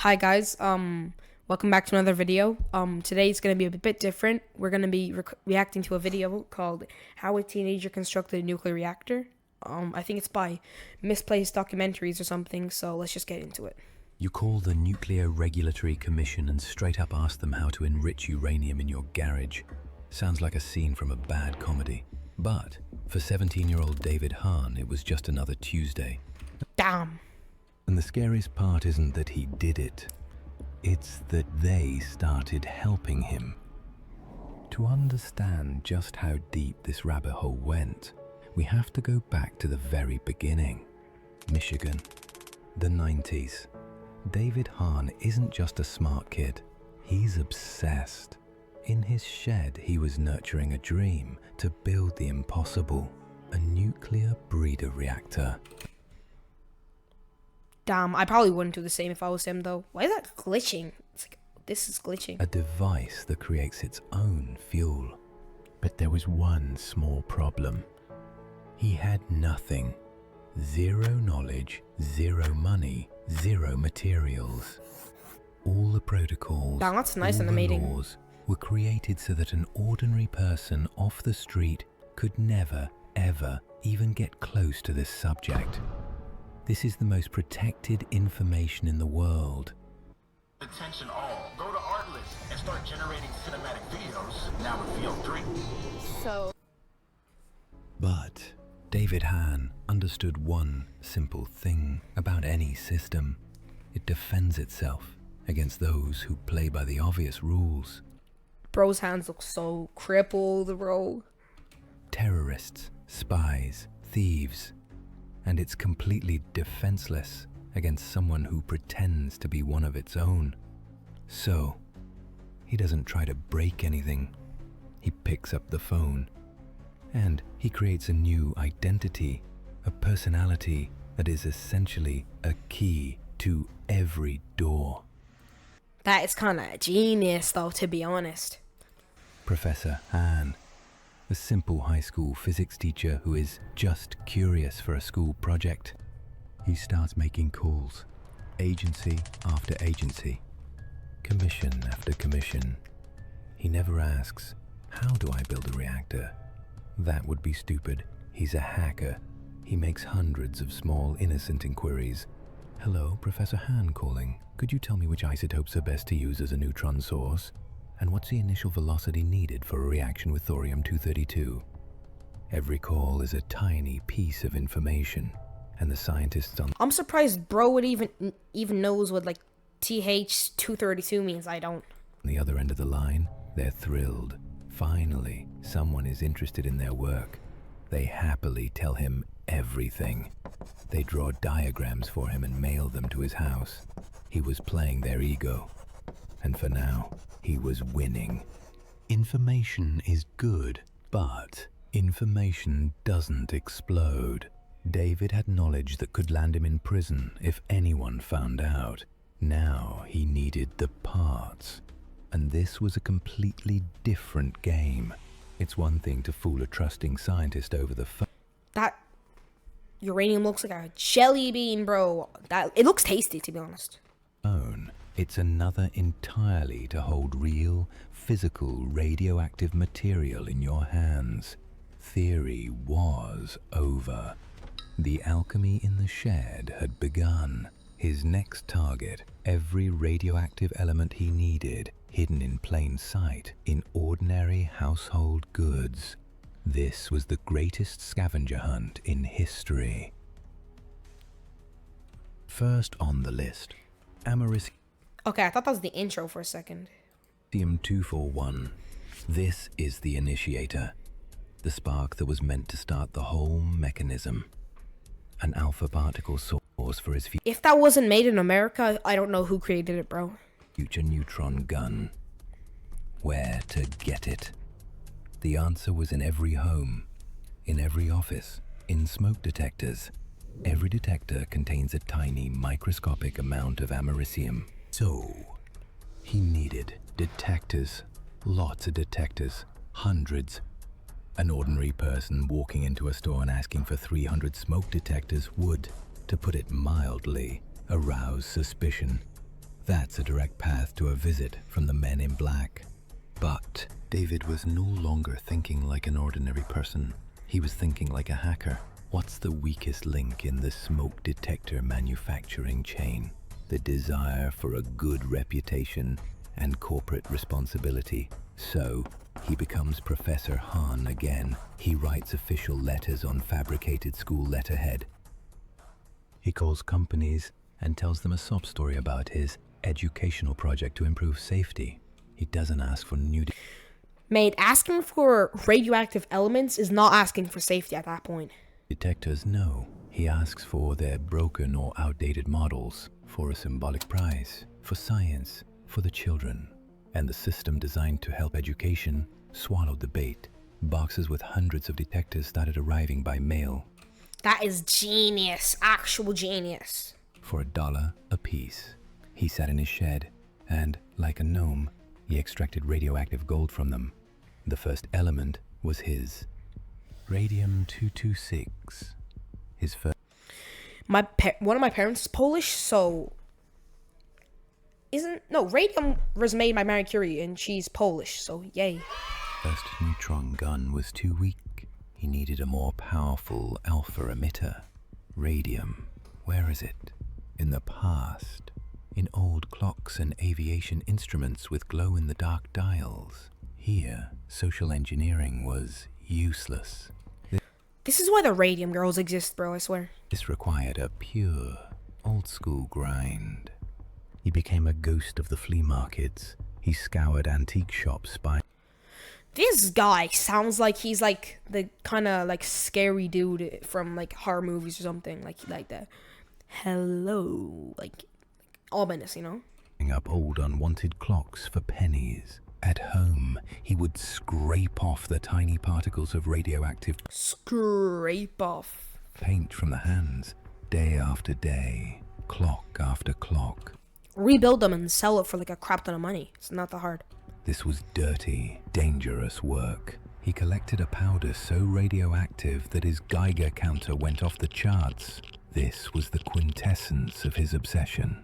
Hi guys, welcome back to another video. Today's gonna be a bit different. We're gonna be reacting to a video called "How a Teenager Constructed a Nuclear Reactor." I think it's by Misplaced Documentaries or something. So let's just get into it. You call the Nuclear Regulatory Commission and straight up ask them how to enrich uranium in your garage. Sounds like a scene from a bad comedy. But for 17-year-old David Hahn, it was just another Tuesday. Damn. And the scariest part isn't that he did it. It's that they started helping him. To understand just how deep this rabbit hole went, we have to go back to the very beginning. Michigan, the 90s. David Hahn isn't just a smart kid, he's obsessed. In his shed, he was nurturing a dream to build the impossible, a nuclear breeder reactor. Damn, I probably wouldn't do the same if I was him though. Why is that glitching? It's like, this is glitching. A device that creates its own fuel. But there was one small problem. He had nothing. Zero knowledge, zero money, zero materials. All the protocols, Damn, that's nice all the animating. laws were created so that an ordinary person off the street could never, ever even get close to this subject. This is the most protected information in the world. Attention all, go to Artlist and start generating cinematic videos now with VO3. But David Hahn understood one simple thing about any system. It defends itself against those who play by the obvious rules. Bro's hands look so crippled, bro. Terrorists, spies, thieves. And it's completely defenseless against someone who pretends to be one of its own. So, he doesn't try to break anything. He picks up the phone, and he creates a new identity, a personality that is essentially a key to every door. That is kind of genius though, to be honest. Professor Hahn, a simple high school physics teacher who is just curious for a school project. He starts making calls, agency after agency, commission after commission. He never asks, how do I build a reactor? That would be stupid. He's a hacker. He makes hundreds of small, innocent inquiries. Hello, Professor Hahn calling. Could you tell me which isotopes are best to use as a neutron source? And what's the initial velocity needed for a reaction with thorium-232? Every call is a tiny piece of information, and the scientists on I'm surprised bro would even knows what like TH-232 means. I don't. the other end of the line, they're thrilled. Finally, someone is interested in their work. They happily tell him everything. They draw diagrams for him and mail them to his house. He was playing their ego. And for now, he was winning. Information is good, but information doesn't explode. David had knowledge that could land him in prison if anyone found out. Now he needed the parts. And this was a completely different game. It's one thing to fool a trusting scientist over the phone. That uranium looks like a jelly bean, bro. It looks tasty, to be honest. It's another entirely to hold real, physical, radioactive material in your hands. Theory was over. The alchemy in the shed had begun. His next target, every radioactive element he needed, hidden in plain sight in ordinary household goods. This was the greatest scavenger hunt in history. First on the list, americium. Okay, I thought that was the intro for a second. 241. This is the initiator, the spark that was meant to start the whole mechanism. An alpha particle source for his If that wasn't made in America, I don't know who created it, bro. future neutron gun. Where to get it? The answer was in every home, in every office, in smoke detectors. Every detector contains a tiny microscopic amount of americium. So, he needed detectors, lots of detectors, hundreds. An ordinary person walking into a store and asking for 300 smoke detectors would, to put it mildly, arouse suspicion. That's a direct path to a visit from the men in black. But David was no longer thinking like an ordinary person. He was thinking like a hacker. What's the weakest link in the smoke detector manufacturing chain? The desire for a good reputation and corporate responsibility. So, he becomes Professor Han again. He writes official letters on fabricated school letterhead. He calls companies and tells them a sob story about his educational project to improve safety. He doesn't ask for new... Mate, asking for radioactive elements is not asking for safety at that point. Detectors know. He asks for their broken or outdated models, for a symbolic prize, for science, for the children. And the system designed to help education swallowed the bait. Boxes with hundreds of detectors started arriving by mail. That is genius. Actual genius. For $1 a piece. He sat in his shed, and, like a gnome, he extracted radioactive gold from them. The first element was his. Radium-226. His first... One of my parents is Polish, so... Radium was made by Marie Curie, and she's Polish, so yay. First neutron gun was too weak. He needed a more powerful alpha emitter. Radium. Where is it? In the past. In old clocks and aviation instruments with glow-in-the-dark dials. Here, social engineering was useless. This is why the radium girls exist, bro, I swear. This required a pure, old-school grind. He became a ghost of the flea markets. He scoured antique shops by... This guy sounds like he's like the kind of like scary dude from like horror movies or something. Like that. Hello. Like ominous, you know? Up old unwanted clocks for pennies. At home, he would scrape off the tiny particles of radioactive... Scrape off. Paint from the hands, day after day, clock after clock. Rebuild them and sell it for like a crap ton of money. It's not that hard. This was dirty, dangerous work. He collected a powder so radioactive that his Geiger counter went off the charts. This was the quintessence of his obsession.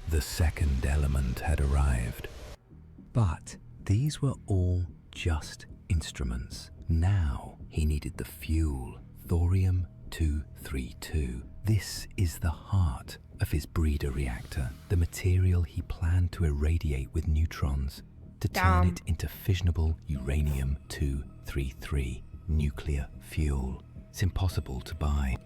The second element had arrived. But these were all just instruments. Now he needed the fuel, thorium-232. This is the heart of his breeder reactor, the material he planned to irradiate with neutrons to turn it into fissionable uranium-233 nuclear fuel. It's impossible to buy.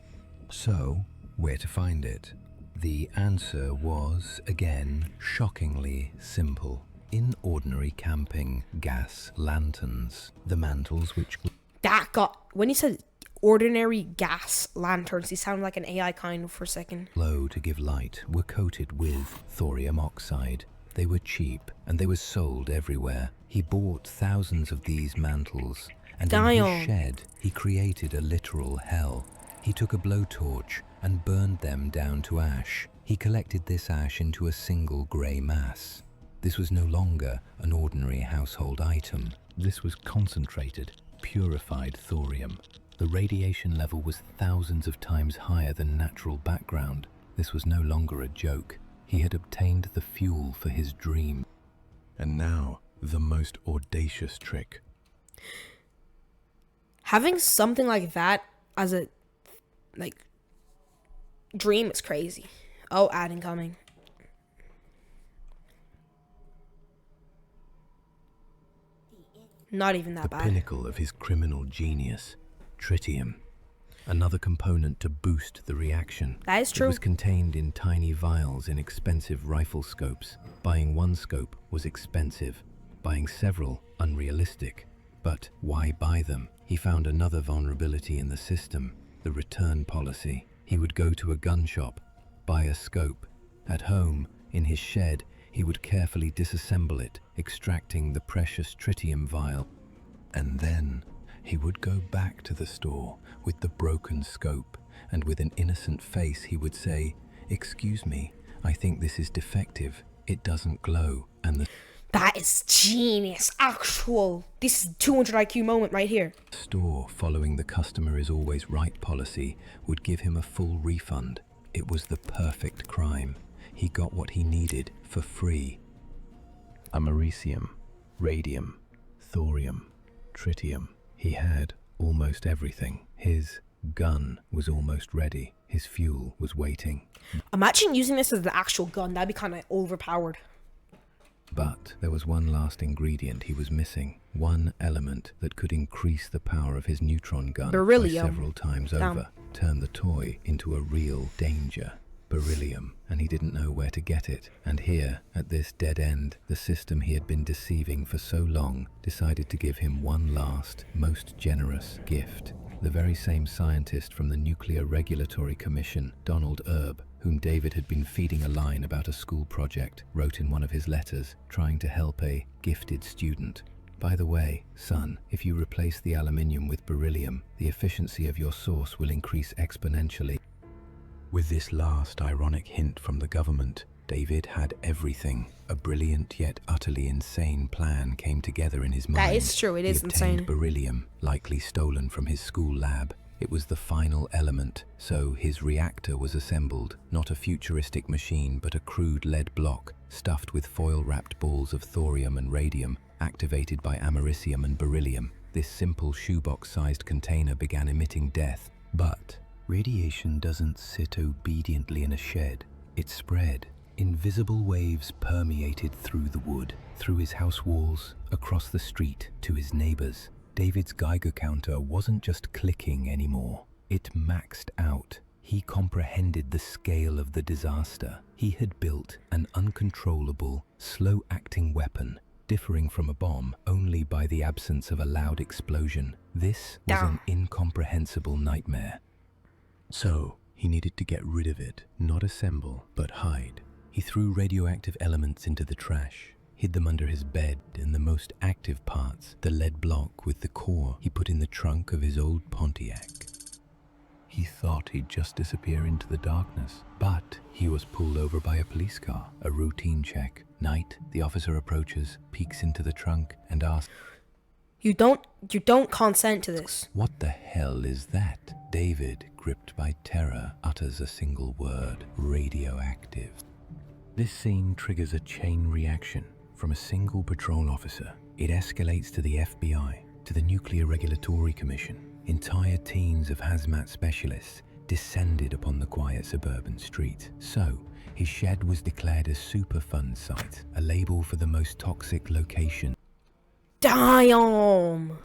So, where to find it? The answer was, again, shockingly simple. In ordinary camping gas lanterns, the mantles which... When he said ordinary gas lanterns, he sounded like an AI kind for a second. Glow to give light were coated with thorium oxide. They were cheap, and they were sold everywhere. He bought thousands of these mantles, and in his shed, he created a literal hell. He took a blowtorch and burned them down to ash. He collected this ash into a single grey mass. This was no longer an ordinary household item. This was concentrated, purified thorium. The radiation level was thousands of times higher than natural background. This was no longer a joke. He had obtained the fuel for his dream. And now, the most audacious trick. Having something like that as a, dream is crazy. Oh, ad incoming. Not even that bad. The pinnacle of his criminal genius, tritium. Another component to boost the reaction. That is true. It was contained in tiny vials in expensive rifle scopes. Buying one scope was expensive. Buying several, unrealistic. But why buy them? He found another vulnerability in the system, the return policy. He would go to a gun shop, buy a scope. At home, in his shed, he would carefully disassemble it, extracting the precious tritium vial. And then he would go back to the store with the broken scope, and with an innocent face he would say, "Excuse me, I think this is defective. It doesn't glow." And the That is genius. This is 200 IQ moment right here. store, following the customer is always right policy, would give him a full refund. It was the perfect crime. he got what he needed for free. Americium, radium, thorium, tritium. He had almost everything. His gun was almost ready. His fuel was waiting. Imagine using this as the actual gun. That'd be kind of overpowered. But there was one last ingredient he was missing. One element that could increase the power of his neutron gun by several times over. Turn the toy into a real danger. Beryllium, and he didn't know where to get it. And here, at this dead end, the system he had been deceiving for so long decided to give him one last, most generous gift. The very same scientist from the Nuclear Regulatory Commission, Donald Erb, whom David had been feeding a line about a school project, wrote in one of his letters, trying to help a gifted student. By the way, son, if you replace the aluminium with beryllium, the efficiency of your source will increase exponentially. With this last ironic hint from the government, David had everything. A brilliant yet utterly insane plan came together in his mind. That is true, it is insane. He obtained beryllium, likely stolen from his school lab. It was the final element, so his reactor was assembled, not a futuristic machine, but a crude lead block, stuffed with foil-wrapped balls of thorium and radium, activated by americium and beryllium. This simple shoebox-sized container began emitting death, but radiation doesn't sit obediently in a shed. It spread. Invisible waves permeated through the wood, through his house walls, across the street, to his neighbors. David's Geiger counter wasn't just clicking anymore. It maxed out. He comprehended the scale of the disaster. He had built an uncontrollable, slow-acting weapon, differing from a bomb only by the absence of a loud explosion. This was an incomprehensible nightmare. So, he needed to get rid of it, not assemble, but hide. He threw radioactive elements into the trash, hid them under his bed, and the most active parts, the lead block with the core, he put in the trunk of his old Pontiac. He thought he'd just disappear into the darkness, but he was pulled over by a police car. A routine check. Night, the officer approaches, peeks into the trunk, and asks, You don't consent to this. "What the hell is that?" David, gripped by terror, utters a single word: radioactive. This scene triggers a chain reaction from a single patrol officer. It escalates to the FBI, to the Nuclear Regulatory Commission. Entire teams of hazmat specialists descended upon the quiet suburban street. So, his shed was declared a Superfund site, a label for the most toxic location Damn!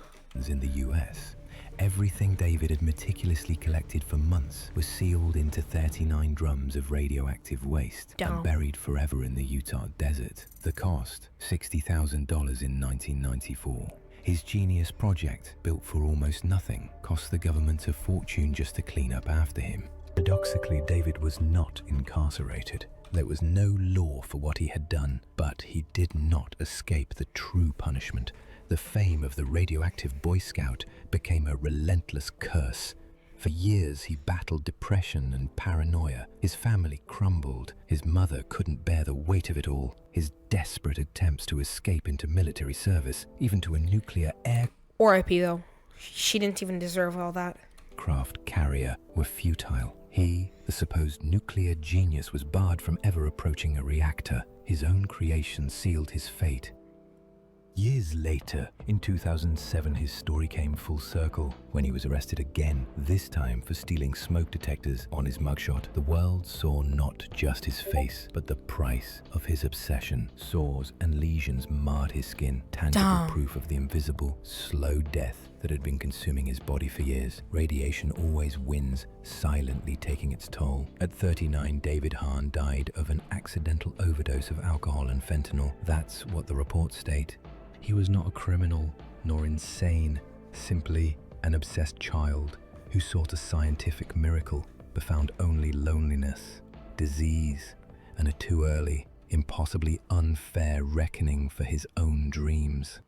in the US. Everything David had meticulously collected for months was sealed into 39 drums of radioactive waste and buried forever in the Utah desert. The cost, $60,000 in 1994. His genius project, built for almost nothing, cost the government a fortune just to clean up after him. Paradoxically, David was not incarcerated. There was no law for what he had done, but he did not escape the true punishment. The fame of the radioactive Boy Scout became a relentless curse. For years, he battled depression and paranoia. His family crumbled. His mother couldn't bear the weight of it all. His desperate attempts to escape into military service, even to a nuclear R.I.P. though. She didn't even deserve all that. aircraft carrier, were futile. He, the supposed nuclear genius, was barred from ever approaching a reactor. His own creation sealed his fate. Years later, in 2007, his story came full circle when he was arrested again, this time for stealing smoke detectors on his mugshot. The world saw not just his face, but the price of his obsession. Sores and lesions marred his skin, tangible proof of the invisible, slow death that had been consuming his body for years. Radiation always wins, silently taking its toll. At 39, David Hahn died of an accidental overdose of alcohol and fentanyl. That's what the reports state. He was not a criminal, nor insane, simply an obsessed child who sought a scientific miracle, but found only loneliness, disease, and a too early, impossibly unfair reckoning for his own dreams.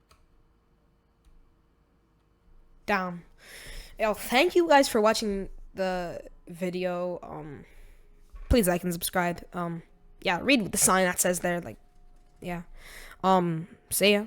Damn. Yo, thank you guys for watching the video. Please like and subscribe. Yeah, read the sign that says there, like, yeah. See ya.